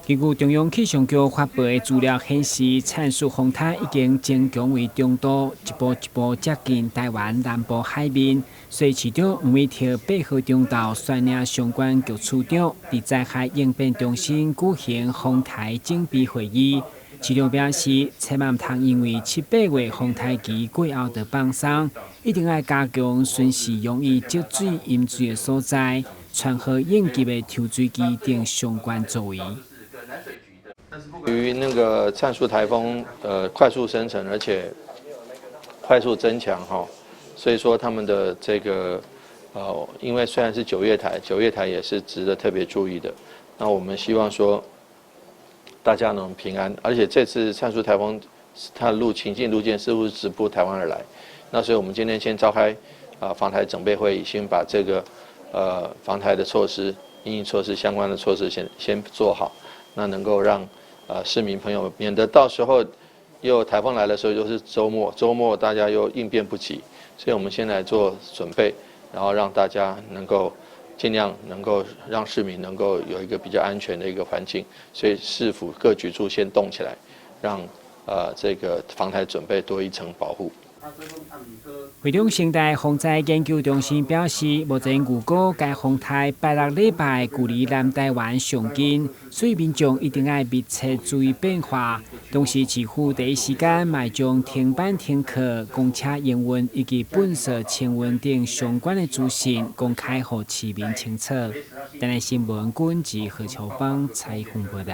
根据中央气象局发布的资料显示，灿数风台已经增强为中度，一步一步接近台湾南部海面。所以市长吴伟霆8号中昼率领相关局处长伫灾害应变中心举行风台整备会议。市长表示，千万唔通因为7、8月风台期过后就放松，一定要加强巡视容易积水淹水的所在，串好应急的抽水机等相关作为。由于那个灿数台风快速生成，而且快速增强所以说他们的这个因为虽然是9月台也是值得特别注意的。那我们希望说大家能平安，而且这次灿数台风它的情境路线似乎是直扑台湾而来。那所以我们今天先召开防台准备会议，先把这个防台的措施、因应措施相关的措施先做好，那能够让市民朋友免得到时候又台风来的时候又是周末大家又应变不及，所以我们先来做准备，然后让大家能够尽量能够让市民能够有一个比较安全的一个环境，所以市府各局处先动起来，让这个防台准备多一层保护。惠中生态风灾研究中心表示，目前预估该风台拜6礼拜距离南台湾上近，所以民众一定要密切注意变化。同时，市府第一时间卖将停班停课、公车营运以及本色清运等相关的资讯公开予市民清楚。台南新闻军及何秋芳采访报道。